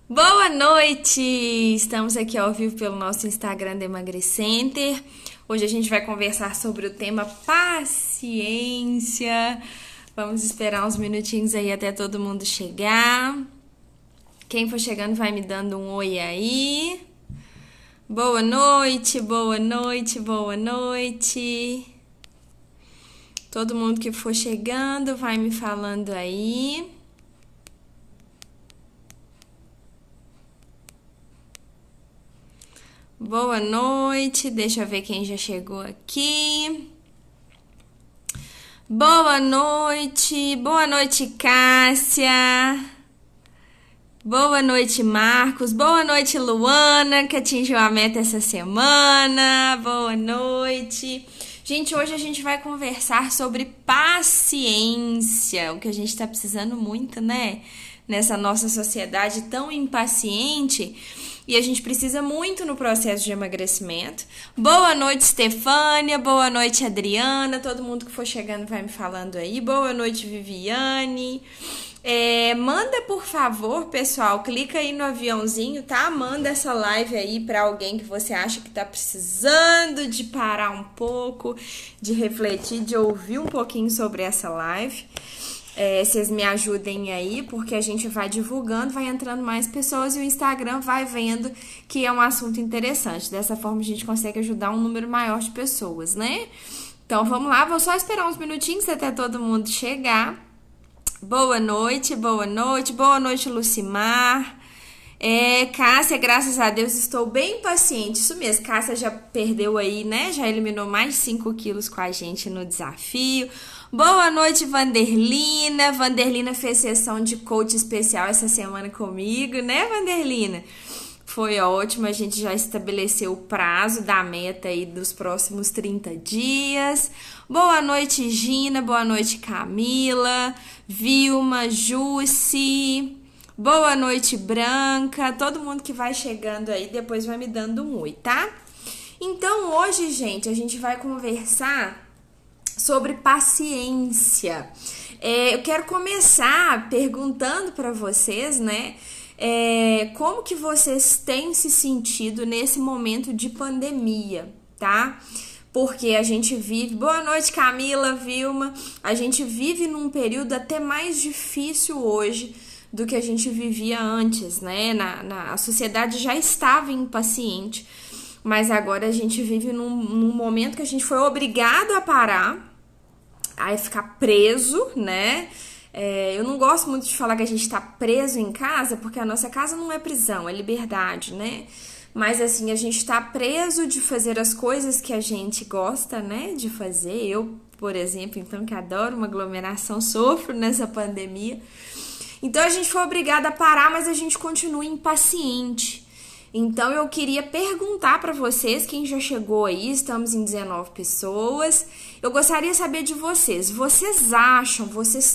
Boa noite! Estamos aqui ao vivo pelo nosso Instagram do Emagrecenter. Hoje a gente vai conversar sobre o tema paciência. Vamos esperar uns minutinhos aí até todo mundo chegar. Quem for chegando vai me dando um oi aí. Boa noite, boa noite, boa noite. Todo mundo que for chegando vai me falando aí. Boa noite, deixa eu ver quem já chegou aqui. Boa noite Cássia. Boa noite Marcos, boa noite Luana, que atingiu a meta essa semana. Boa noite. Gente, hoje a gente vai conversar sobre paciência, o que a gente tá precisando muito, né? Nessa nossa sociedade tão impaciente. E a gente precisa muito no processo de emagrecimento. Boa noite, Stefânia. Boa noite, Adriana. Todo mundo que for chegando vai me falando aí. Boa noite, Viviane. Manda, por favor, pessoal, clica aí no aviãozinho, tá? Manda essa live aí pra alguém que você acha que tá precisando de parar um pouco, de refletir, de ouvir um pouquinho sobre essa live. Vocês me ajudem aí, porque a gente vai divulgando, vai entrando mais pessoas e o Instagram vai vendo que é um assunto interessante. Dessa forma a gente consegue ajudar um número maior de pessoas, né? Então vamos lá, vou só esperar uns minutinhos até todo mundo chegar. Boa noite, boa noite, boa noite, Lucimar. Cássia, graças a Deus estou bem paciente. Isso mesmo, Cássia já perdeu aí, né? Já eliminou mais de 5 quilos com a gente no desafio. Boa noite, Vanderlina. Vanderlina fez sessão de coach especial essa semana comigo, né, Vanderlina? Foi ótimo, a gente já estabeleceu o prazo da meta aí dos próximos 30 dias. Boa noite, Gina. Boa noite, Camila, Vilma, Jussi. Boa noite, Branca. Todo mundo que vai chegando aí depois vai me dando um oi, tá? Então hoje, gente, a gente vai conversar sobre paciência. Eu quero começar perguntando para vocês, né? Como que vocês têm se sentido nesse momento de pandemia, tá? Porque a gente vive... Boa noite, Camila, Vilma. A gente vive num período até mais difícil hoje do que a gente vivia antes, né? A sociedade já estava impaciente, mas agora a gente vive num momento que a gente foi obrigado a parar, a ficar preso, né? Eu não gosto muito de falar que a gente tá preso em casa, porque a nossa casa não é prisão, é liberdade, né? Mas assim, a gente tá preso de fazer as coisas que a gente gosta, né? De fazer. Eu, por exemplo, então, que adoro uma aglomeração, sofro nessa pandemia. Então a gente foi obrigada a parar, mas a gente continua impaciente. Então eu queria perguntar para vocês, quem já chegou aí, estamos em 19 pessoas. Eu gostaria de saber de vocês. Vocês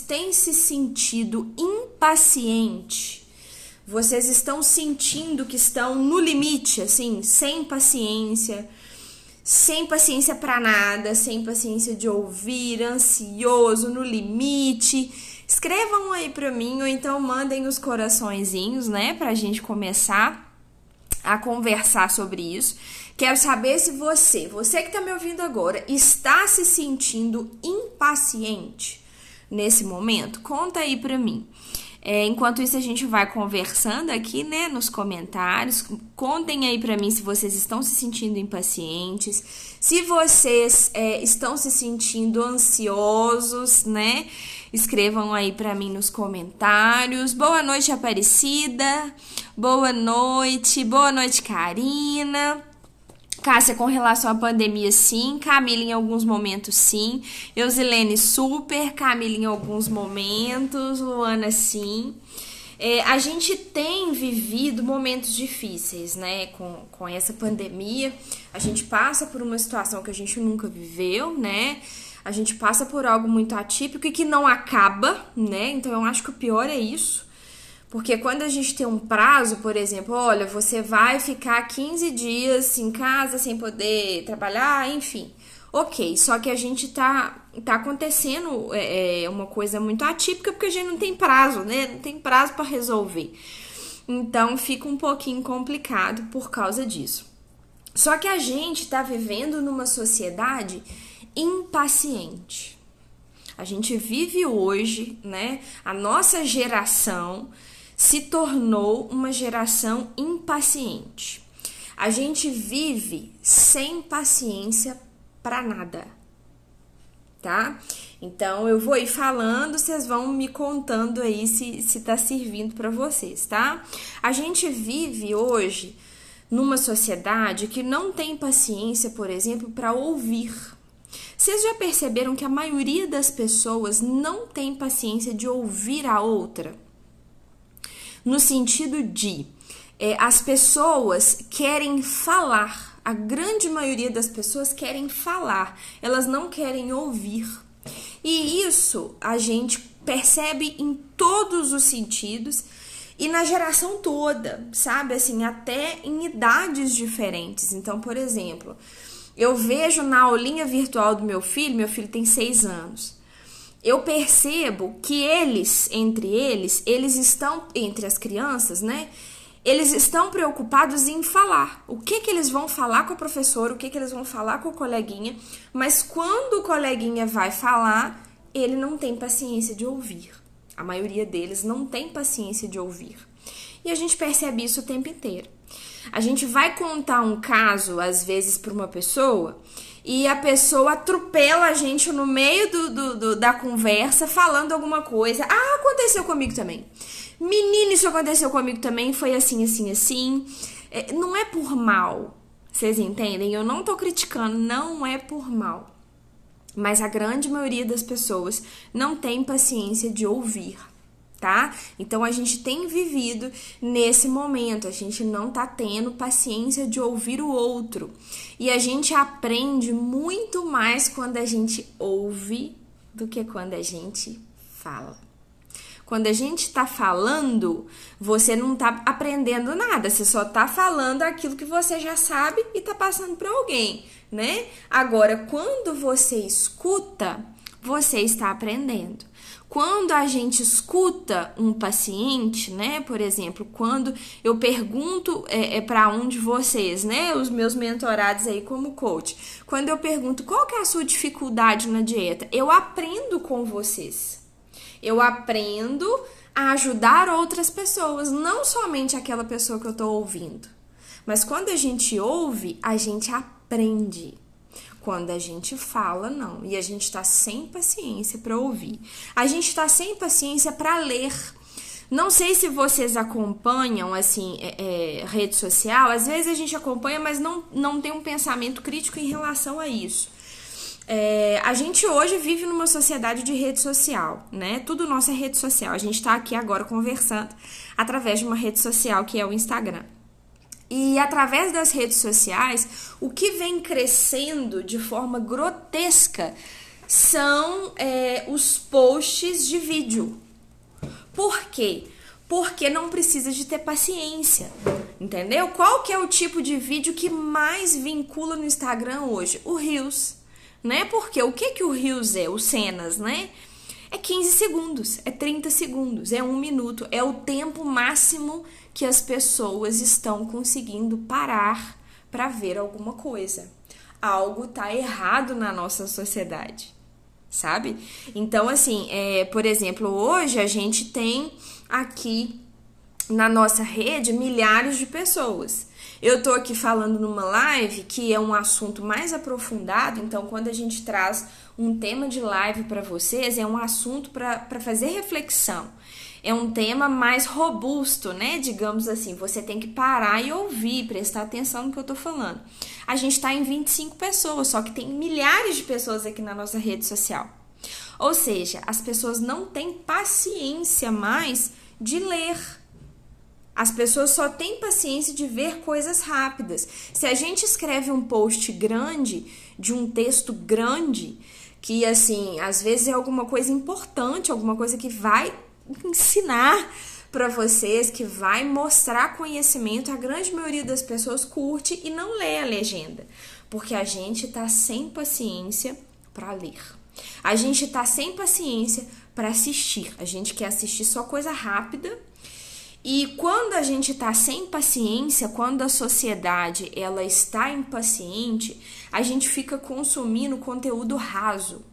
têm se sentido impaciente? Vocês estão sentindo que estão no limite, assim, sem paciência para nada, sem paciência de ouvir, ansioso, no limite? Escrevam aí pra mim ou então mandem os coraçõezinhos, né, pra gente começar a conversar sobre isso. Quero saber se você que tá me ouvindo agora, está se sentindo impaciente nesse momento? Conta aí pra mim. Enquanto isso a gente vai conversando aqui, né, nos comentários. Contem aí pra mim se vocês estão se sentindo impacientes, se vocês estão se sentindo ansiosos, né? Escrevam aí pra mim nos comentários. Boa noite, Aparecida. Boa noite, Karina. Cássia, com relação à pandemia, sim. Camila, em alguns momentos, sim. Eusilene, super. Camila, em alguns momentos. Luana, sim. A gente tem vivido momentos difíceis, né? Com essa pandemia. A gente passa por uma situação que a gente nunca viveu, né? A gente passa por algo muito atípico e que não acaba, né? Então, eu acho que o pior é isso. Porque quando a gente tem um prazo, por exemplo, olha, você vai ficar 15 dias em casa sem poder trabalhar, enfim. Ok, só que a gente tá acontecendo uma coisa muito atípica porque a gente não tem prazo, né? Não tem prazo para resolver. Então fica um pouquinho complicado por causa disso. Só que a gente está vivendo numa sociedade impaciente. A gente vive hoje, né? A nossa geração se tornou uma geração impaciente. A gente vive sem paciência para nada, tá? Então eu vou ir falando, vocês vão me contando aí se tá servindo para vocês, tá? A gente vive hoje numa sociedade que não tem paciência, por exemplo, para ouvir. Vocês já perceberam que a maioria das pessoas não tem paciência de ouvir a outra? No sentido de, as pessoas querem falar, a grande maioria das pessoas querem falar, elas não querem ouvir. E isso a gente percebe em todos os sentidos e na geração toda, sabe? Assim, até em idades diferentes. Então, por exemplo, eu vejo na aulinha virtual do meu filho tem 6 anos. Eu percebo que eles estão, entre as crianças, né? Eles estão preocupados em falar. O que eles vão falar com a professora, o que eles vão falar com o coleguinha. Mas quando o coleguinha vai falar, ele não tem paciência de ouvir. A maioria deles não tem paciência de ouvir. E a gente percebe isso o tempo inteiro. A gente vai contar um caso, às vezes, para uma pessoa e a pessoa atropela a gente no meio da conversa falando alguma coisa. Ah, aconteceu comigo também. Menina, isso aconteceu comigo também, foi assim, assim, assim. Não é por mal, vocês entendem? Eu não tô criticando, não é por mal. Mas a grande maioria das pessoas não tem paciência de ouvir, tá? Então a gente tem vivido nesse momento, a gente não tá tendo paciência de ouvir o outro. E a gente aprende muito mais quando a gente ouve do que quando a gente fala. Quando a gente tá falando, você não tá aprendendo nada, você só tá falando aquilo que você já sabe e tá passando para alguém, né? Agora, quando você escuta, você está aprendendo. Quando a gente escuta um paciente, né? Por exemplo, quando eu pergunto para um de vocês, né? Os meus mentorados aí como coach. Quando eu pergunto qual que é a sua dificuldade na dieta, eu aprendo com vocês. Eu aprendo a ajudar outras pessoas, não somente aquela pessoa que eu tô ouvindo. Mas quando a gente ouve, a gente aprende. Quando a gente fala, não. E a gente tá sem paciência para ouvir. A gente tá sem paciência para ler. Não sei se vocês acompanham, assim, rede social. Às vezes a gente acompanha, mas não tem um pensamento crítico em relação a isso. A gente hoje vive numa sociedade de rede social, né? Tudo nosso é rede social. A gente tá aqui agora conversando através de uma rede social que é o Instagram. E através das redes sociais, o que vem crescendo de forma grotesca são os posts de vídeo. Por quê? Porque não precisa de ter paciência, entendeu? Qual que é o tipo de vídeo que mais vincula no Instagram hoje? O Reels, né? Porque o que o Reels é? Os cenas, né? É 15 segundos, é 30 segundos, é 1 minuto, é o tempo máximo que as pessoas estão conseguindo parar para ver alguma coisa. Algo tá errado na nossa sociedade, sabe? Então, assim, por exemplo, hoje a gente tem aqui na nossa rede milhares de pessoas. Eu tô aqui falando numa live que é um assunto mais aprofundado, então quando a gente traz um tema de live para vocês, é um assunto para fazer reflexão. É um tema mais robusto, né? Digamos assim, você tem que parar e ouvir, prestar atenção no que eu tô falando. A gente tá em 25 pessoas, só que tem milhares de pessoas aqui na nossa rede social. Ou seja, as pessoas não têm paciência mais de ler. As pessoas só têm paciência de ver coisas rápidas. Se a gente escreve um post grande, de um texto grande, que assim, às vezes é alguma coisa importante, alguma coisa que vai ensinar para vocês, que vai mostrar conhecimento, a grande maioria das pessoas curte e não lê a legenda, porque a gente tá sem paciência para ler. A gente tá sem paciência para assistir. A gente quer assistir só coisa rápida. E quando a gente está sem paciência, quando a sociedade ela está impaciente, a gente fica consumindo conteúdo raso.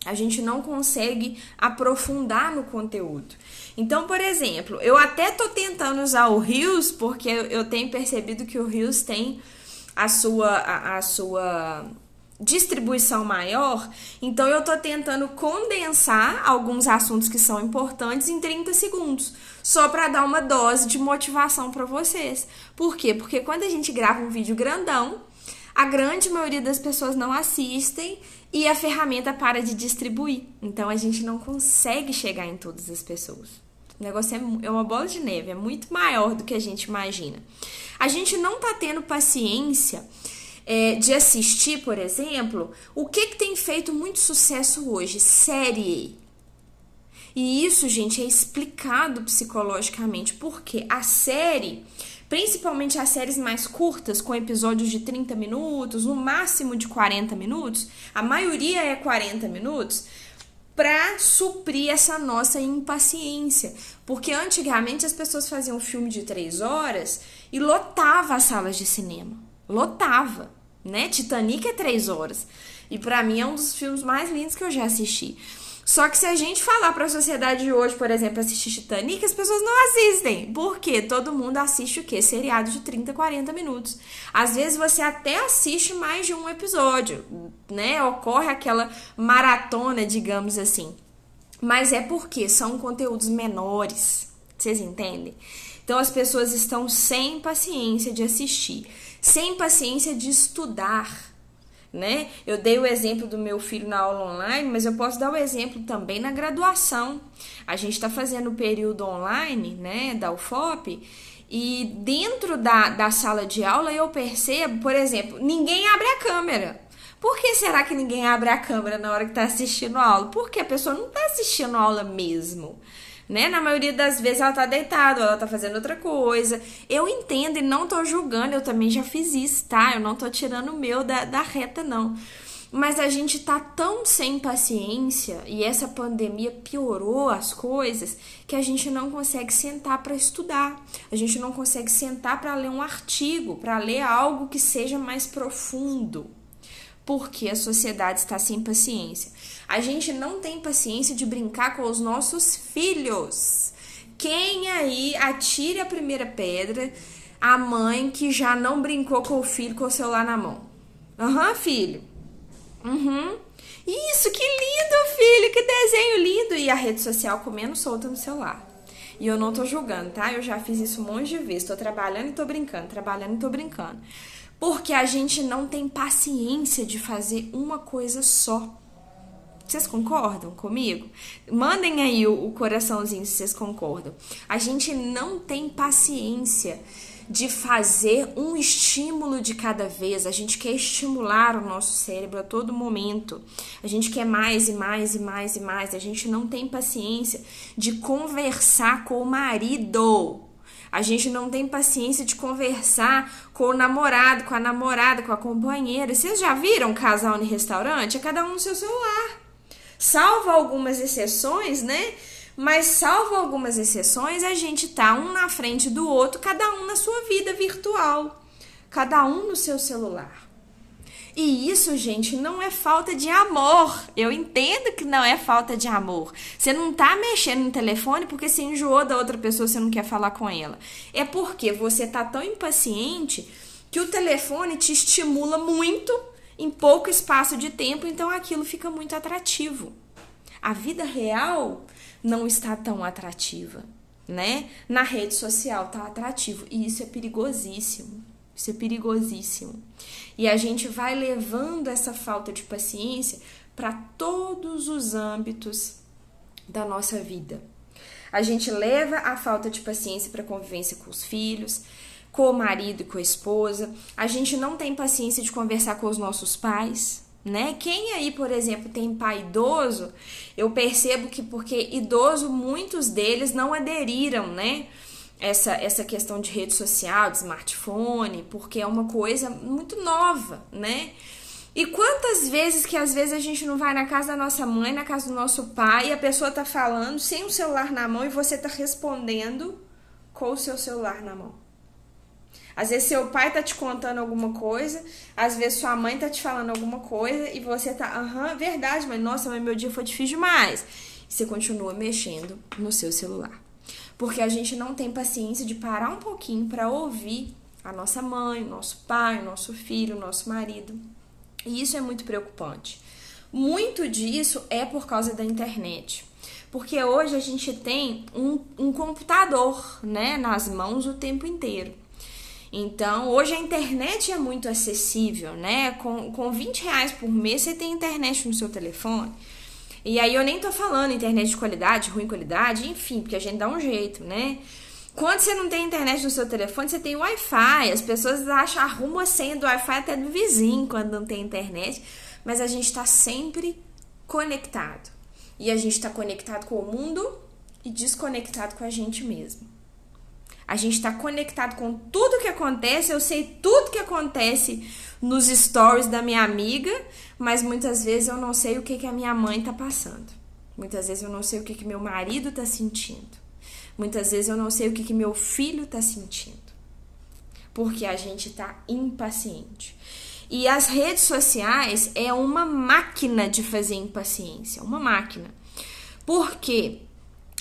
A gente não consegue aprofundar no conteúdo. Então, por exemplo, eu até tô tentando usar o Reels, porque eu tenho percebido que o Reels tem a sua distribuição maior, então eu tô tentando condensar alguns assuntos que são importantes em 30 segundos, só para dar uma dose de motivação para vocês. Por quê? Porque quando a gente grava um vídeo grandão, a grande maioria das pessoas não assistem e a ferramenta para de distribuir. Então a gente não consegue chegar em todas as pessoas. O negócio é uma bola de neve, é muito maior do que a gente imagina. A gente não tá tendo paciência de assistir, por exemplo, o que tem feito muito sucesso hoje? Série. E isso, gente, é explicado psicologicamente, porque a série, principalmente as séries mais curtas, com episódios de 30 minutos, no máximo de 40 minutos, a maioria é 40 minutos, para suprir essa nossa impaciência. Porque antigamente as pessoas faziam um filme de 3 horas e lotava as salas de cinema. Lotava, né? Titanic é 3 horas. E pra mim é um dos filmes mais lindos que eu já assisti. Só que se a gente falar pra sociedade de hoje, por exemplo, assistir Titanic, as pessoas não assistem. Por quê? Todo mundo assiste o quê? Seriado de 30, 40 minutos. Às vezes você até assiste mais de um episódio, né? Ocorre aquela maratona, digamos assim. Mas é porque são conteúdos menores. Vocês entendem? Então as pessoas estão sem paciência de assistir, sem paciência de estudar, né? Eu dei o exemplo do meu filho na aula online, mas eu posso dar o exemplo também na graduação. A gente está fazendo o período online, né, da UFOP, e dentro da sala de aula eu percebo, por exemplo, ninguém abre a câmera. Por que será que ninguém abre a câmera na hora que está assistindo a aula? Porque a pessoa não está assistindo a aula mesmo, né? Na maioria das vezes ela tá deitada, ela tá fazendo outra coisa. Eu entendo e não tô julgando, eu também já fiz isso, tá? Eu não tô tirando o meu da reta, não. Mas a gente tá tão sem paciência e essa pandemia piorou as coisas que a gente não consegue sentar para estudar. A gente não consegue sentar para ler um artigo, para ler algo que seja mais profundo. Porque a sociedade está sem paciência. A gente não tem paciência de brincar com os nossos filhos. Quem aí atire a primeira pedra? A mãe que já não brincou com o filho com o celular na mão. Filho. Isso, que lindo, filho, que desenho lindo. E a rede social comendo solta no celular. E eu não tô julgando, tá? Eu já fiz isso um monte de vezes. Tô trabalhando e tô brincando, trabalhando e tô brincando. Porque a gente não tem paciência de fazer uma coisa só. Vocês concordam comigo? Mandem aí o coraçãozinho se vocês concordam. A gente não tem paciência de fazer um estímulo de cada vez. A gente quer estimular o nosso cérebro a todo momento. A gente quer mais e mais e mais e mais. A gente não tem paciência de conversar com o marido. A gente não tem paciência de conversar com o namorado, com a namorada, com a companheira. Vocês já viram casal em restaurante? É cada um no seu celular. Salvo algumas exceções, né? Mas salvo algumas exceções, a gente tá um na frente do outro, cada um na sua vida virtual. Cada um no seu celular. E isso, gente, não é falta de amor. Eu entendo que não é falta de amor. Você não tá mexendo no telefone porque você enjoou da outra pessoa, você não quer falar com ela. É porque você tá tão impaciente que o telefone te estimula muito em pouco espaço de tempo, então aquilo fica muito atrativo. A vida real não está tão atrativa, né? Na rede social tá atrativo e isso é perigosíssimo. Isso é perigosíssimo. E a gente vai levando essa falta de paciência para todos os âmbitos da nossa vida. A gente leva a falta de paciência para convivência com os filhos, com o marido e com a esposa. A gente não tem paciência de conversar com os nossos pais, né? Quem aí, por exemplo, tem pai idoso, eu percebo que porque idoso, muitos deles não aderiram, né? Essa questão de rede social, de smartphone, porque é uma coisa muito nova, né? E quantas vezes que às vezes a gente não vai na casa da nossa mãe, na casa do nosso pai, e a pessoa tá falando sem o celular na mão e você tá respondendo com o seu celular na mão. Às vezes seu pai tá te contando alguma coisa, às vezes sua mãe tá te falando alguma coisa e você tá, verdade, mas nossa, mas meu dia foi difícil demais. E você continua mexendo no seu celular. Porque a gente não tem paciência de parar um pouquinho para ouvir a nossa mãe, o nosso pai, o nosso filho, o nosso marido. E isso é muito preocupante. Muito disso é por causa da internet. Porque hoje a gente tem um computador, né, nas mãos o tempo inteiro. Então, hoje a internet é muito acessível, né? Com R$20 por mês você tem internet no seu telefone. E aí eu nem tô falando internet de qualidade, ruim qualidade, enfim, porque a gente dá um jeito, né? Quando você não tem internet no seu telefone, você tem Wi-Fi. As pessoas arrumam a senha do Wi-Fi até do vizinho quando não tem internet. Mas a gente tá sempre conectado. E a gente tá conectado com o mundo e desconectado com a gente mesmo. A gente está conectado com tudo que acontece, eu sei tudo que acontece nos stories da minha amiga, mas muitas vezes eu não sei o que a minha mãe está passando. Muitas vezes eu não sei o que meu marido está sentindo. Muitas vezes eu não sei o que meu filho está sentindo. Porque a gente está impaciente. E as redes sociais é uma máquina de fazer impaciência, uma máquina. Por quê?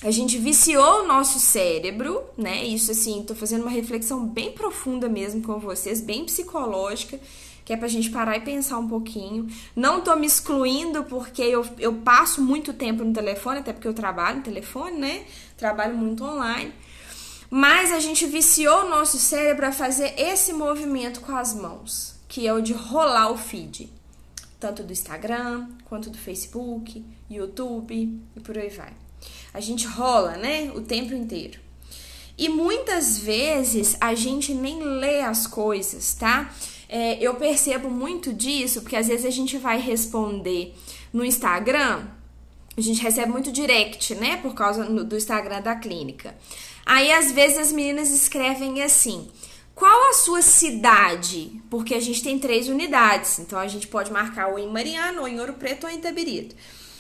A gente viciou o nosso cérebro, né? Isso assim, tô fazendo uma reflexão bem profunda mesmo com vocês, bem psicológica, que é pra gente parar e pensar um pouquinho. Não tô me excluindo porque eu passo muito tempo no telefone, até porque eu trabalho no telefone, né? Trabalho muito online. Mas a gente viciou o nosso cérebro a fazer esse movimento com as mãos, que é o de rolar o feed. Tanto do Instagram, quanto do Facebook, YouTube e por aí vai. A gente rola, né, o tempo inteiro. E muitas vezes a gente nem lê as coisas, tá? Eu percebo muito disso, porque às vezes a gente vai responder no Instagram, a gente recebe muito direct, né, por causa do Instagram da clínica. Aí às vezes as meninas escrevem assim: qual a sua cidade? Porque a gente tem 3 unidades, então a gente pode marcar ou em Mariana, ou em Ouro Preto, ou em Itabirito.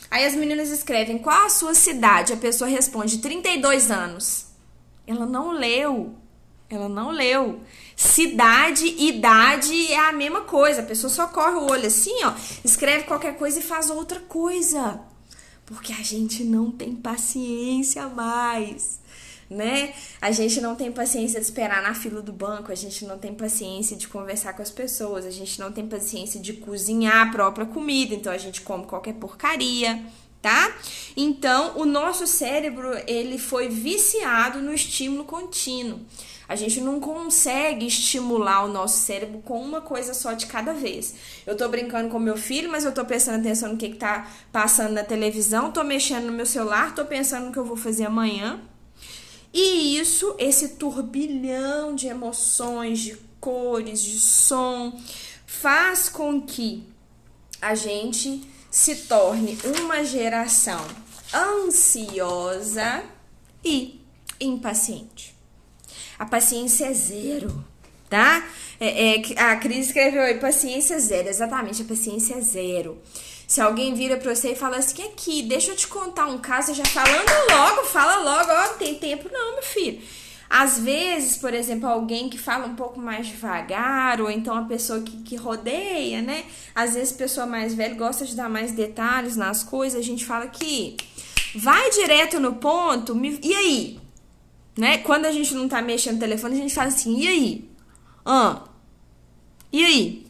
Aí as meninas escrevem: qual a sua cidade? A pessoa responde: 32 anos. Ela não leu. Ela não leu. Cidade, idade é a mesma coisa. A pessoa só corre o olho assim, ó, escreve qualquer coisa e faz outra coisa. Porque a gente não tem paciência mais, né? A gente não tem paciência de esperar na fila do banco, a gente não tem paciência de conversar com as pessoas, a gente não tem paciência de cozinhar a própria comida, então a gente come qualquer porcaria, tá? Então, o nosso cérebro, ele foi viciado no estímulo contínuo. A gente não consegue estimular o nosso cérebro com uma coisa só de cada vez. Eu tô brincando com meu filho, mas eu tô prestando atenção no que tá passando na televisão, tô mexendo no meu celular, tô pensando no que eu vou fazer amanhã. E isso, esse turbilhão de emoções, de cores, de som, faz com que a gente se torne uma geração ansiosa e impaciente. A paciência é zero, tá? A Cris escreveu aí, paciência zero. Exatamente, a paciência é zero. Se alguém vira pra você e fala assim: aqui, deixa eu te contar um caso, você já fala logo, ó, não tem tempo não, meu filho. Às vezes, por exemplo, alguém que fala um pouco mais devagar, ou então a pessoa que rodeia, né? Às vezes a pessoa mais velha gosta de dar mais detalhes nas coisas, a gente fala que vai direto no ponto, e aí? Né? Quando a gente não tá mexendo no telefone, a gente fala assim: e aí? E aí?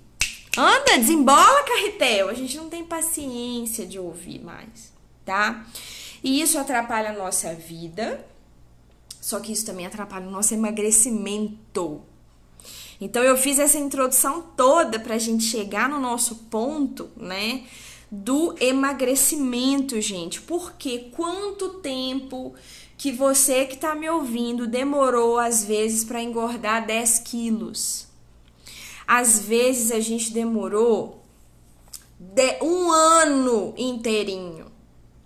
Anda, desembola, carretel. A gente não tem paciência de ouvir mais, tá? E isso atrapalha a nossa vida, só que isso também atrapalha o nosso emagrecimento. Então, eu fiz essa introdução toda pra gente chegar no nosso ponto, né, do emagrecimento, gente. Porque quanto tempo que você que tá me ouvindo demorou, às vezes, pra engordar 10 quilos? Às vezes a gente demorou um ano inteirinho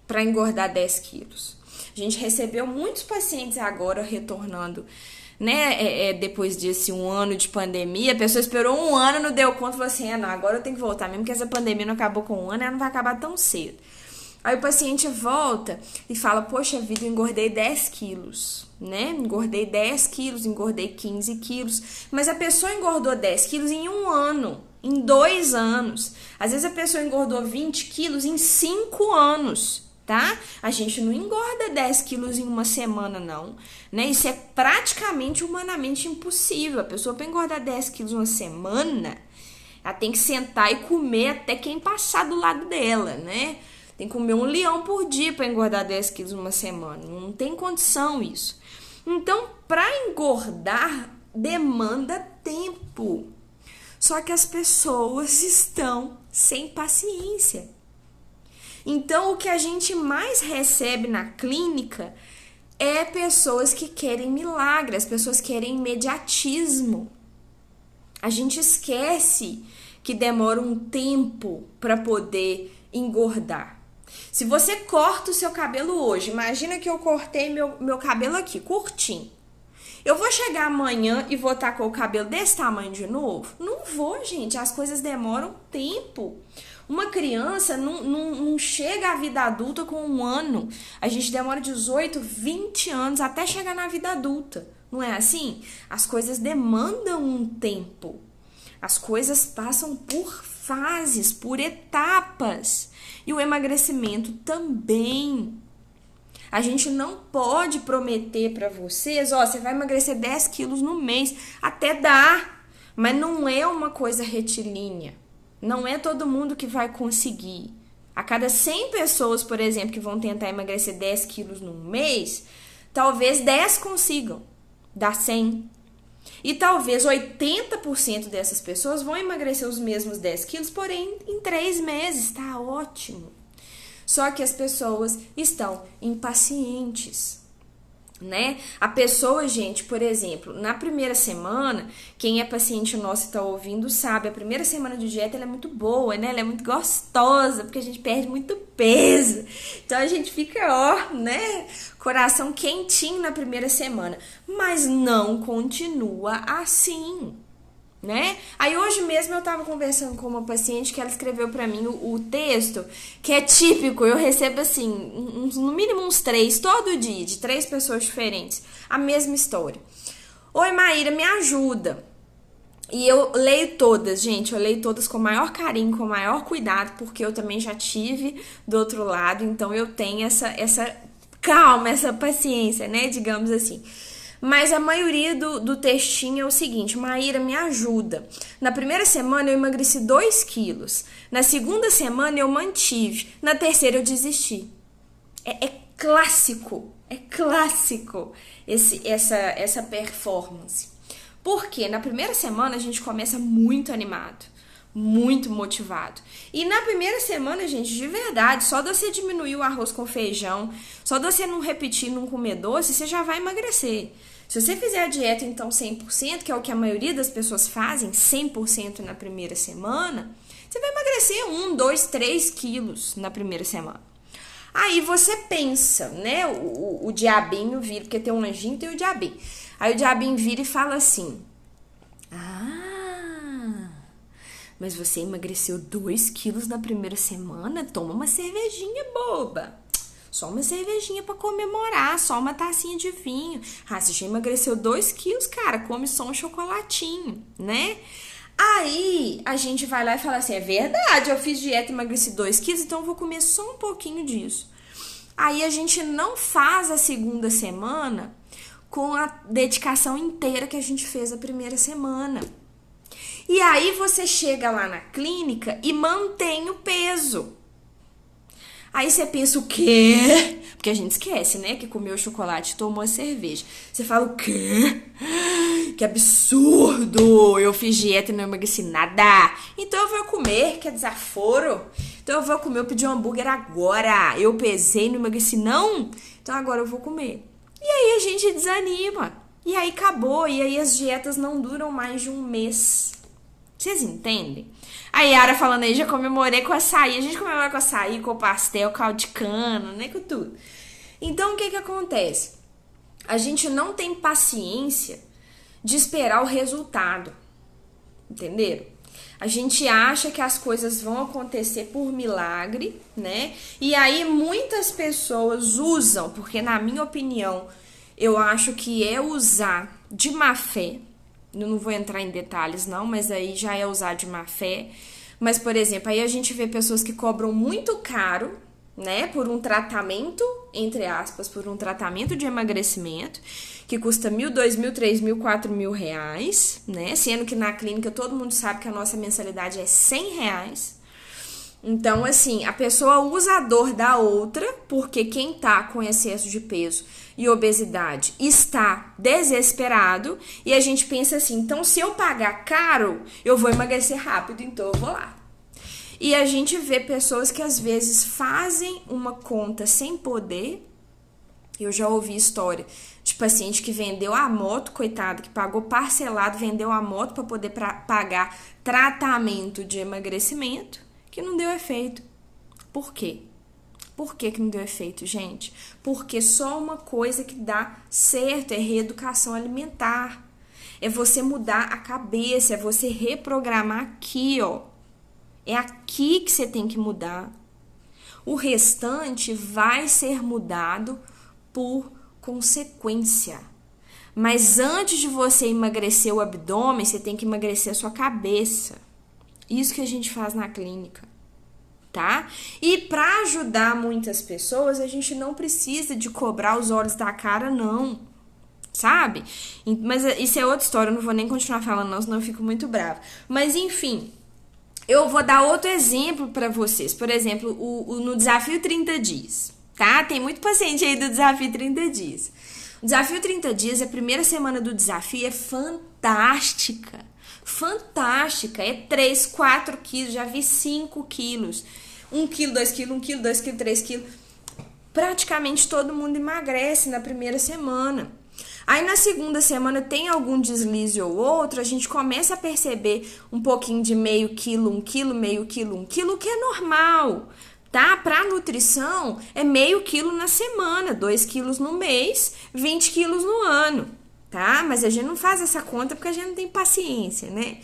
para engordar 10 quilos. A gente recebeu muitos pacientes agora retornando, né? Depois desse um ano de pandemia, a pessoa esperou um ano, não deu conta, falou assim: não, agora eu tenho que voltar, mesmo que essa pandemia não acabou com um ano, ela não vai acabar tão cedo. Aí o paciente volta e fala, poxa vida, eu engordei 10 quilos, né? Engordei 10 quilos, engordei 15 quilos. Mas a pessoa engordou 10 quilos em 1 ano, em 2 anos. Às vezes a pessoa engordou 20 quilos em 5 anos, tá? A gente não engorda 10 quilos em uma semana, não, né? Isso é praticamente humanamente impossível. A pessoa para engordar 10 quilos em uma semana, ela tem que sentar e comer até quem passar do lado dela, né? Tem que comer 1 leão por dia para engordar 10 quilos em uma semana. Não tem condição isso. Então, para engordar, demanda tempo. Só que as pessoas estão sem paciência. Então, o que a gente mais recebe na clínica é pessoas que querem milagre, as pessoas querem imediatismo. A gente esquece que demora um tempo para poder engordar. Se você corta o seu cabelo hoje, imagina que eu cortei meu cabelo aqui, curtinho. Eu vou chegar amanhã e vou estar com o cabelo desse tamanho de novo? Não vou, gente. As coisas demoram tempo. Uma criança não chega à vida adulta com 1 ano. A gente demora 18, 20 anos até chegar na vida adulta. Não é assim? As coisas demandam um tempo. As coisas passam por fases, por etapas. E o emagrecimento também. A gente não pode prometer para vocês, você vai emagrecer 10 quilos no mês. Até dá, mas não é uma coisa retilínea. Não é todo mundo que vai conseguir. A cada 100 pessoas, por exemplo, que vão tentar emagrecer 10 quilos no mês, talvez 10 consigam. Dá 100. E talvez 80% dessas pessoas vão emagrecer os mesmos 10 quilos, porém em 3 meses, tá ótimo. Só que as pessoas estão impacientes, né? A pessoa, gente, por exemplo, na primeira semana, quem é paciente nosso e tá ouvindo sabe, a primeira semana de dieta ela é muito boa, né? Ela é muito gostosa, porque a gente perde muito peso. Então a gente fica, ó, né? Coração quentinho na primeira semana. Mas não continua assim, né? Aí hoje mesmo eu tava conversando com uma paciente que ela escreveu pra mim o texto, que é típico, eu recebo assim, no mínimo uns 3 todo dia, de 3 pessoas diferentes, a mesma história. Oi, Maíra, me ajuda. E eu leio todas, gente, eu leio todas com o maior carinho, com o maior cuidado, porque eu também já tive do outro lado, então eu tenho essa calma, essa paciência, né, digamos assim. Mas a maioria do textinho é o seguinte: Maíra, me ajuda. Na primeira semana eu emagreci 2 quilos. Na segunda semana eu mantive. Na terceira eu desisti. É clássico essa performance. Porque na primeira semana a gente começa muito animado, muito motivado. E na primeira semana, gente, de verdade, só de você diminuir o arroz com feijão, só de você não repetir, não comer doce, você já vai emagrecer. Se você fizer a dieta, então, 100%, que é o que a maioria das pessoas fazem, 100% na primeira semana, você vai emagrecer 1, 2, 3 quilos na primeira semana. Aí você pensa, né, o diabinho vira, porque tem um anjinho e tem o diabinho. Aí o diabinho vira e fala assim: mas você emagreceu 2 quilos na primeira semana? Toma uma cervejinha, boba. Só uma cervejinha pra comemorar, só uma tacinha de vinho. Você já emagreceu 2 quilos, cara, come só um chocolatinho, né? Aí a gente vai lá e fala assim: é verdade, eu fiz dieta e emagreci 2 quilos, então eu vou comer só um pouquinho disso. Aí a gente não faz a segunda semana com a dedicação inteira que a gente fez a primeira semana. E aí você chega lá na clínica e mantém o peso. Aí você pensa o quê? Porque a gente esquece, né? Que comeu chocolate e tomou a cerveja. Você fala o quê? Que absurdo! Eu fiz dieta e não emagreci nada. Então eu vou comer, que é desaforo. Então eu vou comer, eu pedi um hambúrguer agora. Eu pesei e não emagreci, não? Então agora eu vou comer. E aí a gente desanima. E aí acabou. E aí as dietas não duram mais de 1 mês. Vocês entendem? A Yara falando aí, já comemorei com açaí. A gente comemora com açaí, com pastel, caldo de cana, né? Com tudo. Então, o que acontece? A gente não tem paciência de esperar o resultado. Entenderam? A gente acha que as coisas vão acontecer por milagre, né? E aí muitas pessoas usam, porque na minha opinião, eu acho que é usar de má fé. Eu não vou entrar em detalhes não, mas aí já é usar de má fé. Mas, por exemplo, aí a gente vê pessoas que cobram muito caro, né, por um tratamento, entre aspas, por um tratamento de emagrecimento, que custa R$1.000, R$2.000, R$3.000, R$4.000, né, sendo que na clínica todo mundo sabe que a nossa mensalidade é R$100. Então, assim, a pessoa usa a dor da outra, porque quem tá com excesso de peso e obesidade está desesperado, e a gente pensa assim, então se eu pagar caro, eu vou emagrecer rápido, então eu vou lá. E a gente vê pessoas que às vezes fazem uma conta sem poder. Eu já ouvi história de paciente que vendeu a moto, coitado, que pagou parcelado, vendeu a moto para poder pagar tratamento de emagrecimento, que não deu efeito. Por quê? Por que não deu efeito, gente? Porque só uma coisa que dá certo é reeducação alimentar. É você mudar a cabeça, é você reprogramar aqui, ó. É aqui que você tem que mudar. O restante vai ser mudado por consequência. Mas antes de você emagrecer o abdômen, você tem que emagrecer a sua cabeça. Isso que a gente faz na clínica, tá? E para ajudar muitas pessoas, a gente não precisa de cobrar os olhos da cara, não. Sabe? Mas isso é outra história, eu não vou nem continuar falando não, senão eu fico muito brava. Mas enfim, eu vou dar outro exemplo para vocês. Por exemplo, no desafio 30 dias, tá? Tem muito paciente aí do desafio 30 dias. O desafio 30 dias, a primeira semana do desafio é fantástica. Fantástica. É 3, 4 quilos, já vi 5 quilos. 1 quilo, 2 quilos, 1 quilo, 2 quilos, 3 quilos. Praticamente todo mundo emagrece na primeira semana. Aí na segunda semana tem algum deslize ou outro, a gente começa a perceber um pouquinho de meio quilo, 1 quilo, meio quilo, 1 quilo, que é normal, tá? Pra nutrição é meio quilo na semana, 2 quilos no mês, 20 quilos no ano, tá? Mas a gente não faz essa conta porque a gente não tem paciência, né?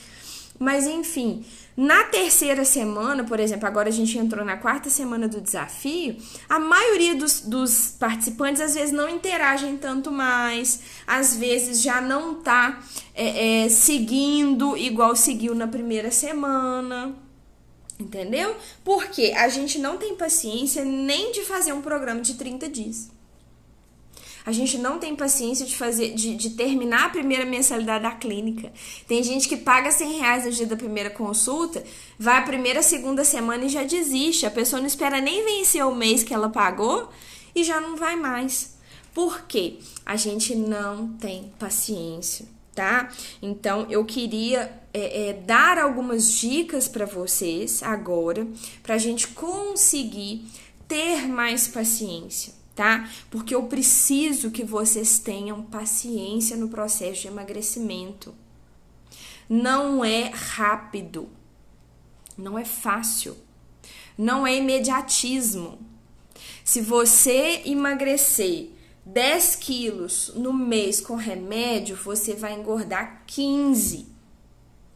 Mas enfim, na terceira semana, por exemplo, agora a gente entrou na quarta semana do desafio, a maioria dos participantes às vezes não interagem tanto mais, às vezes já não tá seguindo igual seguiu na primeira semana, entendeu? Porque a gente não tem paciência nem de fazer um programa de 30 dias. A gente não tem paciência de terminar a primeira mensalidade da clínica. Tem gente que paga R$100 no dia da primeira consulta, vai a primeira, segunda semana e já desiste. A pessoa não espera nem vencer o mês que ela pagou e já não vai mais. Por quê? A gente não tem paciência, tá? Então, eu queria dar algumas dicas para vocês agora, para a gente conseguir ter mais paciência. Tá? Porque eu preciso que vocês tenham paciência no processo de emagrecimento. Não é rápido, não é fácil, não é imediatismo. Se você emagrecer 10 quilos no mês com remédio, você vai engordar 15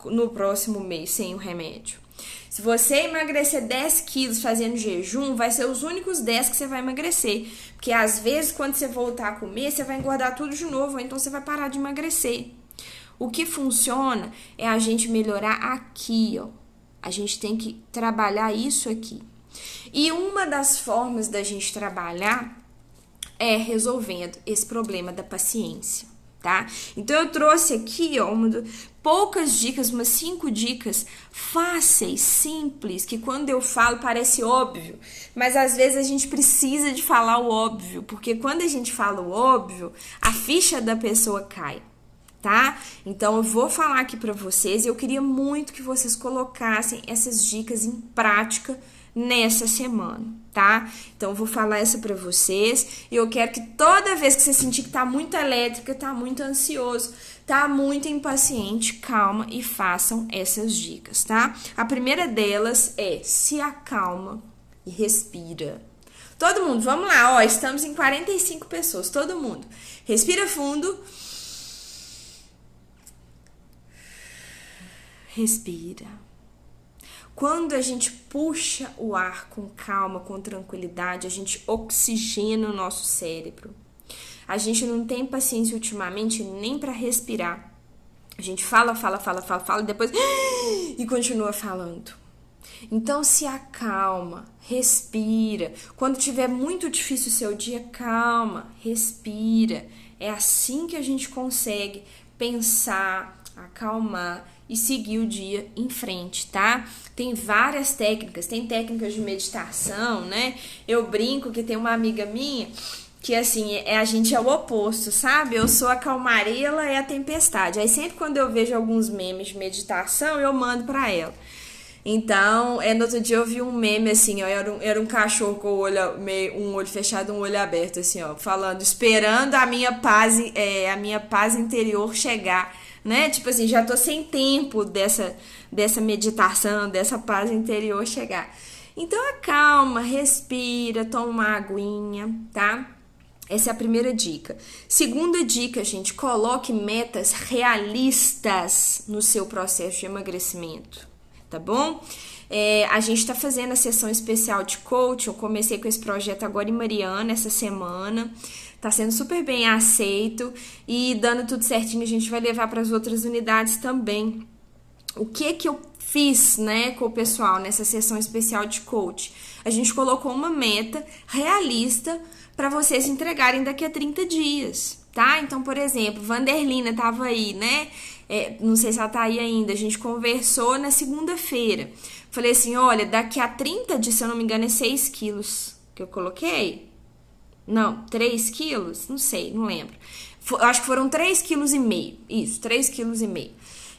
no próximo mês sem o remédio. Se você emagrecer 10 quilos fazendo jejum, vai ser os únicos 10 que você vai emagrecer. Porque às vezes, quando você voltar a comer, você vai engordar tudo de novo, ou então você vai parar de emagrecer. O que funciona é a gente melhorar aqui, ó. A gente tem que trabalhar isso aqui. E uma das formas da gente trabalhar é resolvendo esse problema da paciência, tá? Então, eu trouxe aqui, ó, poucas dicas, umas 5 dicas fáceis, simples, que quando eu falo parece óbvio, mas às vezes a gente precisa de falar o óbvio, porque quando a gente fala o óbvio, a ficha da pessoa cai, tá? Então eu vou falar aqui pra vocês e eu queria muito que vocês colocassem essas dicas em prática nessa semana, tá? Então eu vou falar essa pra vocês e eu quero que toda vez que você sentir que tá muito elétrica, tá muito ansioso, tá muito impaciente, calma e façam essas dicas, tá? A primeira delas é se acalma e respira. Todo mundo, vamos lá, ó, estamos em 45 pessoas, todo mundo. Respira fundo. respira. Quando a gente puxa o ar com calma, com tranquilidade, a gente oxigena o nosso cérebro. A gente não tem paciência ultimamente nem para respirar. A gente fala e depois e continua falando. Então se acalma, respira. Quando tiver muito difícil o seu dia, calma, respira. É assim que a gente consegue pensar, acalmar e seguir o dia em frente, tá? Tem várias técnicas, tem técnicas de meditação, né? Eu brinco que tem uma amiga minha que, assim, a gente é o oposto, sabe? Eu sou a calmaria, ela é a tempestade. Aí sempre quando eu vejo alguns memes de meditação, eu mando pra ela. Então, no outro dia eu vi um meme, assim, ó, era um cachorro com um olho fechado e um olho aberto, assim, ó, falando, esperando a minha paz interior chegar, né? Tipo assim, já tô sem tempo dessa meditação, dessa paz interior chegar. Então, acalma, respira, toma uma aguinha, tá? Essa é a primeira dica. Segunda dica, gente, coloque metas realistas no seu processo de emagrecimento, tá bom? A gente tá fazendo a sessão especial de coaching. Eu comecei com esse projeto agora em Mariana, essa semana. Tá sendo super bem aceito e dando tudo certinho, a gente vai levar para as outras unidades também. O que eu fiz, né, com o pessoal nessa sessão especial de coaching? A gente colocou uma meta realista para vocês entregarem daqui a 30 dias, tá? Então, por exemplo, Vanderlina tava aí, né? Não sei se ela tá aí ainda, a gente conversou na segunda-feira. Falei assim, olha, daqui a 30 dias, se eu não me engano, é 6 quilos que eu coloquei. Não, 3 quilos? Não sei, não lembro. Acho que foram 3,5 kg. Isso, 3,5 kg.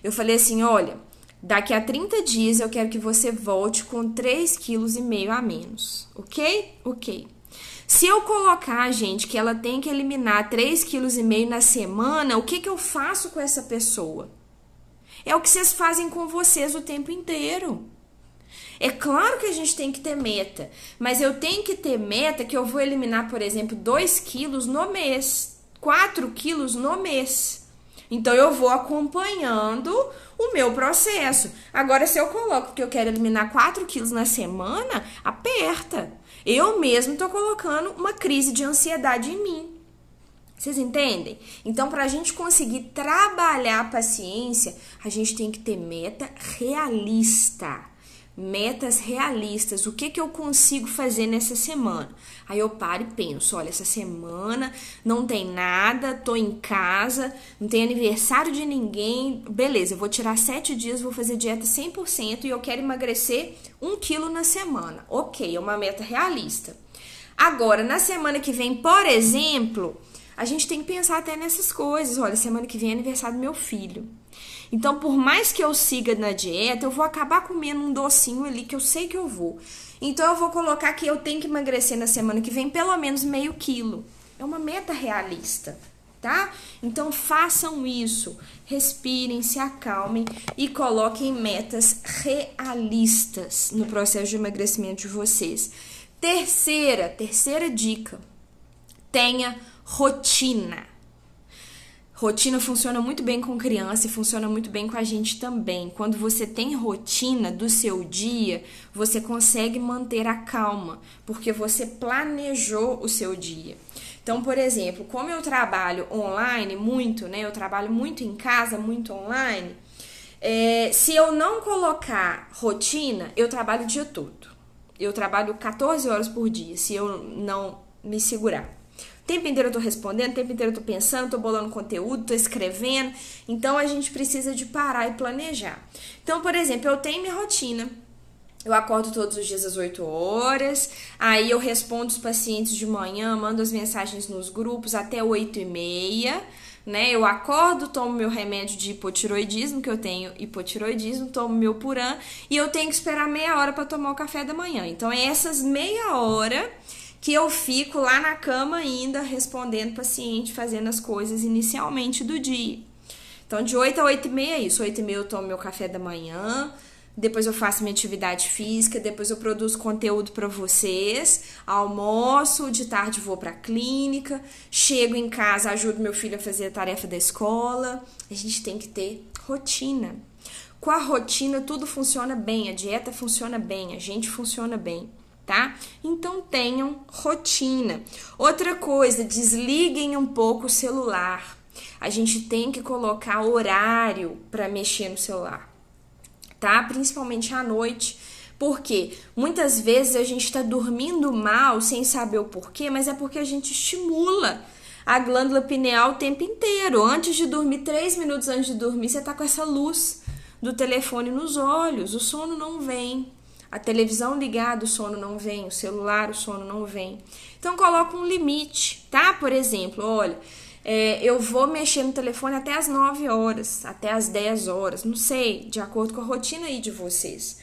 Eu falei assim, olha, daqui a 30 dias eu quero que você volte com 3,5 kg a menos. Ok? Ok. Se eu colocar, gente, que ela tem que eliminar 3,5 kg na semana, o que eu faço com essa pessoa? É o que vocês fazem com vocês o tempo inteiro. É claro que a gente tem que ter meta, mas eu tenho que ter meta que eu vou eliminar, por exemplo, 2 quilos no mês, 4 quilos no mês. Então, eu vou acompanhando o meu processo. Agora, se eu coloco que eu quero eliminar 4 quilos na semana, aperta. Eu mesmo tô colocando uma crise de ansiedade em mim. Vocês entendem? Então, para a gente conseguir trabalhar a paciência, a gente tem que ter meta realista. Metas realistas. O que eu consigo fazer nessa semana? Aí eu paro e penso, olha, essa semana não tem nada, tô em casa, não tem aniversário de ninguém, beleza, eu vou tirar 7 dias, vou fazer dieta 100% e eu quero emagrecer 1 quilo na semana. Ok, é uma meta realista. Agora, na semana que vem, por exemplo, a gente tem que pensar até nessas coisas. Olha, semana que vem é aniversário do meu filho. Então, por mais que eu siga na dieta, eu vou acabar comendo um docinho ali que eu sei que eu vou. Então, eu vou colocar que eu tenho que emagrecer na semana que vem pelo menos meio quilo. É uma meta realista, tá? Então, façam isso. Respirem, se acalmem e coloquem metas realistas no processo de emagrecimento de vocês. Terceira dica. Tenha rotina. Rotina funciona muito bem com criança e funciona muito bem com a gente também. Quando você tem rotina do seu dia, você consegue manter a calma, porque você planejou o seu dia. Então, por exemplo, como eu trabalho online muito, né? Eu trabalho muito em casa, muito online. Se eu não colocar rotina, eu trabalho o dia todo. Eu trabalho 14 horas por dia, se eu não me segurar. O tempo inteiro eu tô respondendo, o tempo inteiro eu tô pensando, tô bolando conteúdo, tô escrevendo. Então, a gente precisa de parar e planejar. Então, por exemplo, eu tenho minha rotina. Eu acordo todos os dias às 8 horas. Aí, eu respondo os pacientes de manhã, mando as mensagens nos grupos até 8h30. Né? Eu acordo, tomo meu remédio de hipotiroidismo, que eu tenho hipotiroidismo, tomo meu Puran. E eu tenho que esperar meia hora para tomar o café da manhã. Então, é essas meia hora que eu fico lá na cama ainda respondendo paciente, fazendo as coisas inicialmente do dia. Então, de 8 a 8h30 é isso. 8h30 eu tomo meu café da manhã, depois eu faço minha atividade física, depois eu produzo conteúdo para vocês, almoço, de tarde vou para a clínica, chego em casa, ajudo meu filho a fazer a tarefa da escola. A gente tem que ter rotina. Com a rotina tudo funciona bem, a dieta funciona bem, a gente funciona bem, tá? Então tenham rotina. Outra coisa, desliguem um pouco o celular. A gente tem que colocar horário para mexer no celular, tá? Principalmente à noite, porque muitas vezes a gente está dormindo mal sem saber o porquê, mas é porque a gente estimula a glândula pineal o tempo inteiro. Antes de dormir, 3 minutos antes de dormir, você tá com essa luz do telefone nos olhos, o sono não vem. A televisão ligada, o sono não vem. O celular, o sono não vem. Então, coloca um limite, tá? Por exemplo, olha, eu vou mexer no telefone até as 9 horas, até as 10 horas, não sei, de acordo com a rotina aí de vocês.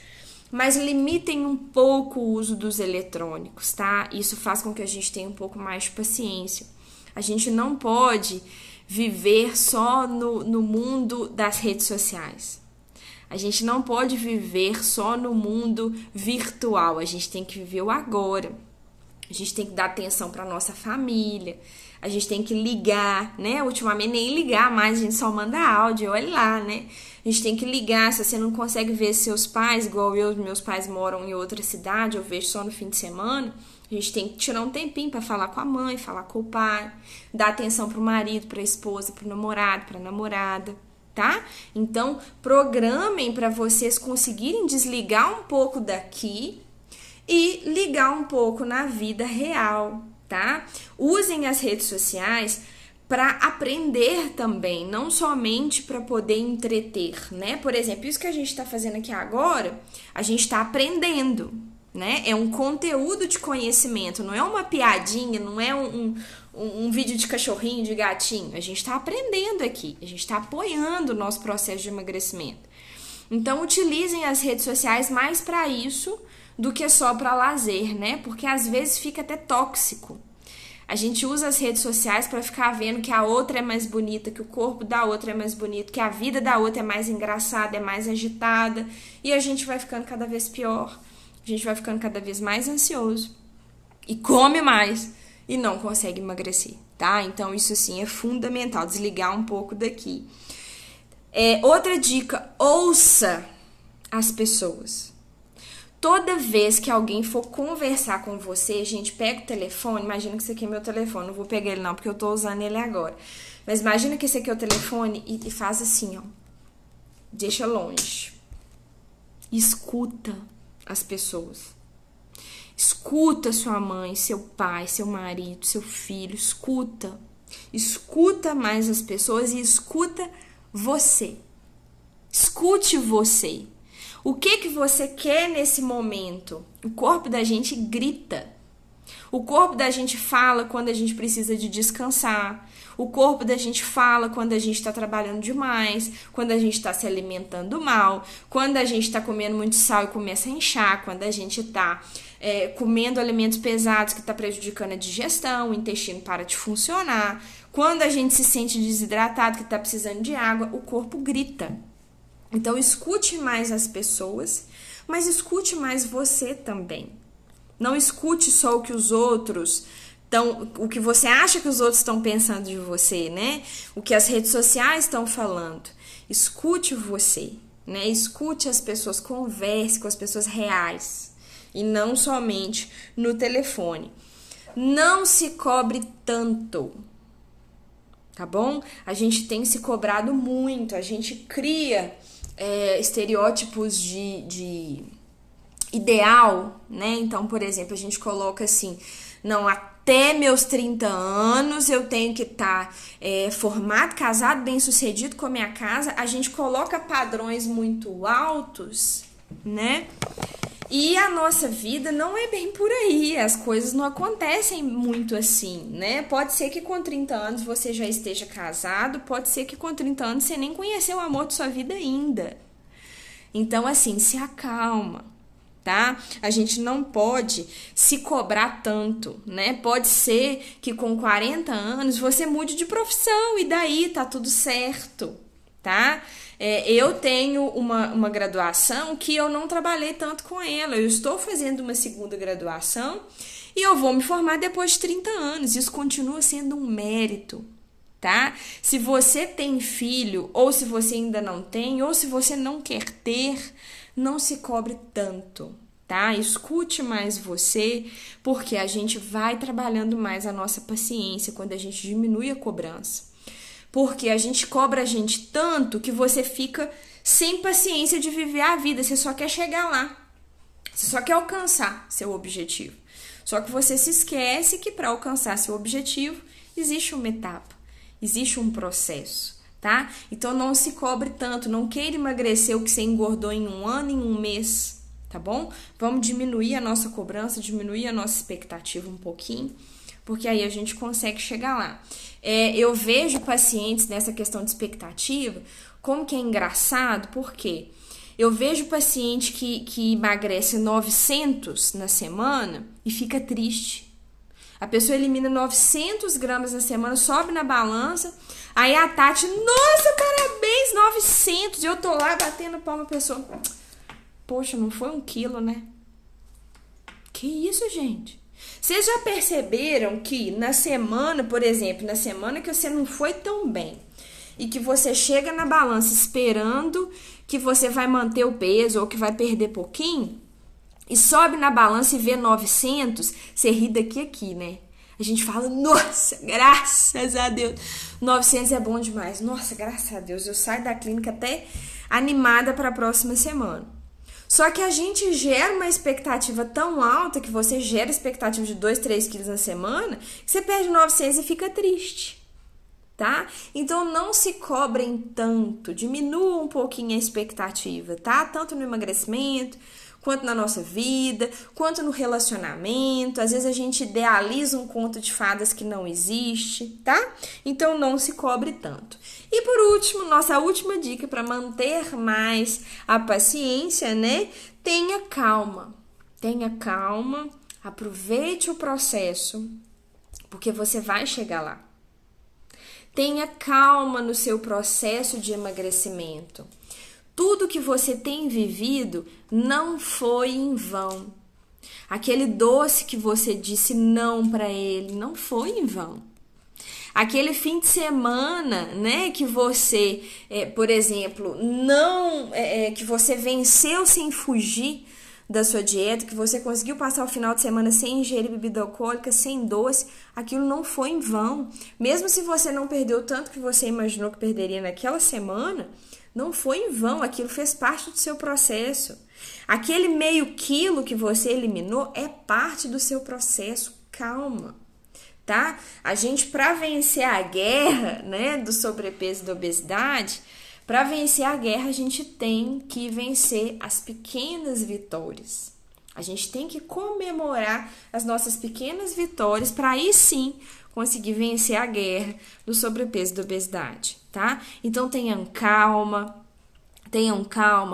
Mas limitem um pouco o uso dos eletrônicos, tá? Isso faz com que a gente tenha um pouco mais de paciência. A gente não pode viver só no mundo das redes sociais. A gente não pode viver só no mundo virtual. A gente tem que viver o agora. A gente tem que dar atenção para nossa família. A gente tem que ligar, né? Ultimamente nem ligar mais, a gente só manda áudio, olha lá, né? A gente tem que ligar. Se você não consegue ver seus pais, igual eu, meus pais moram em outra cidade, eu vejo só no fim de semana. A gente tem que tirar um tempinho para falar com a mãe, falar com o pai, dar atenção pro marido, pra esposa, pro namorado, pra namorada, tá? Então, programem para vocês conseguirem desligar um pouco daqui e ligar um pouco na vida real, tá? Usem as redes sociais para aprender também, não somente para poder entreter, né? Por exemplo, isso que a gente está fazendo aqui agora, a gente está aprendendo, né? É um conteúdo de conhecimento, não é uma piadinha, não é um vídeo de cachorrinho, de gatinho. A gente está aprendendo aqui, a gente está apoiando o nosso processo de emagrecimento. Então, utilizem as redes sociais mais para isso do que só para lazer, né? Porque às vezes fica até tóxico. A gente usa as redes sociais para ficar vendo que a outra é mais bonita, que o corpo da outra é mais bonito, que a vida da outra é mais engraçada, é mais agitada, e a gente vai ficando cada vez pior. A gente vai ficando cada vez mais ansioso e come mais e não consegue emagrecer, tá? Então, isso sim é fundamental, desligar um pouco daqui. Outra dica, ouça as pessoas. Toda vez que alguém for conversar com você, gente, pega o telefone, imagina que esse aqui é meu telefone, não vou pegar ele não, porque eu tô usando ele agora. Mas imagina que esse aqui é o telefone e faz assim, ó. Deixa longe. Escuta as pessoas. Escuta sua mãe, seu pai, seu marido, seu filho, escuta. Escuta mais as pessoas e escuta você. Escute você. O que você quer nesse momento? O corpo da gente grita. O corpo da gente fala quando a gente precisa de descansar. O corpo da gente fala quando a gente está trabalhando demais, quando a gente está se alimentando mal, quando a gente está comendo muito sal e começa a inchar, quando a gente está comendo alimentos pesados que está prejudicando a digestão, o intestino para de funcionar, quando a gente se sente desidratado, que está precisando de água, o corpo grita. Então, escute mais as pessoas, mas escute mais você também. Não escute só o que os outros o que você acha que os outros estão pensando de você, né? O que as redes sociais estão falando. Escute você, né? Escute as pessoas, converse com as pessoas reais e não somente no telefone. Não se cobre tanto, tá bom? A gente tem se cobrado muito, a gente cria estereótipos de ideal, né? Então, por exemplo, a gente coloca assim, não, até meus 30 anos eu tenho que estar formado, casado, bem-sucedido com a minha casa. A gente coloca padrões muito altos, né? E a nossa vida não é bem por aí, as coisas não acontecem muito assim, né? Pode ser que com 30 anos você já esteja casado, pode ser que com 30 anos você nem conheceu o amor de sua vida ainda. Então, assim, se acalma, tá? A gente não pode se cobrar tanto, né? Pode ser que com 40 anos você mude de profissão e daí tá tudo certo, tá? Eu tenho uma graduação que eu não trabalhei tanto com ela. Eu estou fazendo uma segunda graduação e eu vou me formar depois de 30 anos. Isso continua sendo um mérito, tá? Se você tem filho, ou se você ainda não tem, ou se você não quer ter, não se cobre tanto, tá? Escute mais você, porque a gente vai trabalhando mais a nossa paciência quando a gente diminui a cobrança. Porque a gente cobra a gente tanto que você fica sem paciência de viver a vida. Você só quer chegar lá. Você só quer alcançar seu objetivo. Só que você se esquece que para alcançar seu objetivo existe uma etapa, existe um processo, tá? Então não se cobre tanto, não queira emagrecer o que você engordou em um ano, em um mês, tá bom? Vamos diminuir a nossa cobrança, diminuir a nossa expectativa um pouquinho, porque aí a gente consegue chegar lá. Eu vejo pacientes nessa questão de expectativa, como que é engraçado, porque eu vejo paciente que emagrece 900 na semana e fica triste. A pessoa elimina 900 gramas na semana, sobe na balança, aí a Tati, nossa, parabéns, 900, e eu tô lá batendo palma, a pessoa, poxa, não foi 1 quilo, né? Que isso, gente? Vocês já perceberam que na semana, por exemplo, na semana que você não foi tão bem e que você chega na balança esperando que você vai manter o peso ou que vai perder pouquinho e sobe na balança e vê 900, você ri daqui a aqui, né? A gente fala, nossa, graças a Deus, 900 é bom demais. Nossa, graças a Deus, eu saio da clínica até animada para a próxima semana. Só que a gente gera uma expectativa tão alta, que você gera expectativa de 2, 3 quilos na semana, que você perde 900 e fica triste, tá? Então não se cobrem tanto, diminua um pouquinho a expectativa, tá? Tanto no emagrecimento, quanto na nossa vida, quanto no relacionamento. Às vezes a gente idealiza um conto de fadas que não existe, tá? Então não se cobre tanto. E por último, nossa última dica para manter mais a paciência, né? Tenha calma. Tenha calma, aproveite o processo, porque você vai chegar lá. Tenha calma no seu processo de emagrecimento. Tudo que você tem vivido não foi em vão. Aquele doce que você disse não para ele não foi em vão. Aquele fim de semana, né, que você, por exemplo, que você venceu sem fugir da sua dieta, que você conseguiu passar o final de semana sem ingerir bebida alcoólica, sem doce, aquilo não foi em vão. Mesmo se você não perdeu tanto que você imaginou que perderia naquela semana, não foi em vão, aquilo fez parte do seu processo. Aquele meio quilo que você eliminou é parte do seu processo, calma, tá? A gente, para vencer a guerra, né, do sobrepeso e da obesidade, para vencer a guerra, a gente tem que vencer as pequenas vitórias. A gente tem que comemorar as nossas pequenas vitórias para aí sim conseguir vencer a guerra do sobrepeso e da obesidade, tá? Então tenham calma,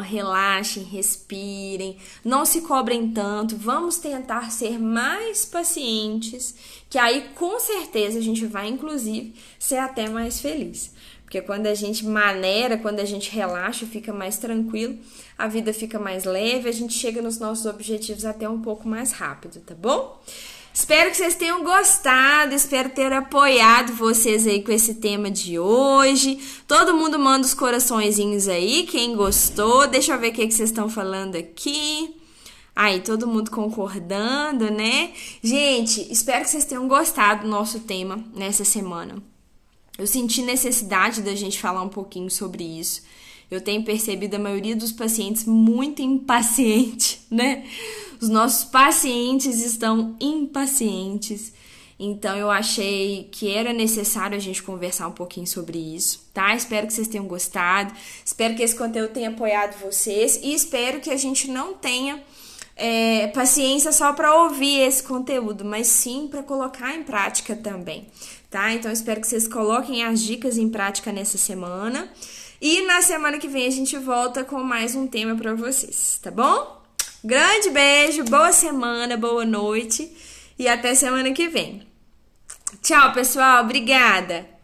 relaxem, respirem, não se cobrem tanto, vamos tentar ser mais pacientes, que aí com certeza a gente vai inclusive ser até mais feliz. Porque quando a gente maneira, quando a gente relaxa, fica mais tranquilo, a vida fica mais leve, a gente chega nos nossos objetivos até um pouco mais rápido, tá bom? Espero que vocês tenham gostado, espero ter apoiado vocês aí com esse tema de hoje. Todo mundo manda os coraçõezinhos aí, quem gostou, deixa eu ver o que vocês estão falando aqui. Aí, todo mundo concordando, né? Gente, espero que vocês tenham gostado do nosso tema nessa semana. Eu senti necessidade da gente falar um pouquinho sobre isso. Eu tenho percebido a maioria dos pacientes muito impaciente, né? Os nossos pacientes estão impacientes. Então, eu achei que era necessário a gente conversar um pouquinho sobre isso, tá? Espero que vocês tenham gostado. Espero que esse conteúdo tenha apoiado vocês. E espero que a gente não tenha paciência só para ouvir esse conteúdo, mas sim para colocar em prática também, tá? Então, espero que vocês coloquem as dicas em prática nessa semana. E na semana que vem a gente volta com mais um tema para vocês, tá bom? Grande beijo, boa semana, boa noite e até semana que vem. Tchau, pessoal, obrigada!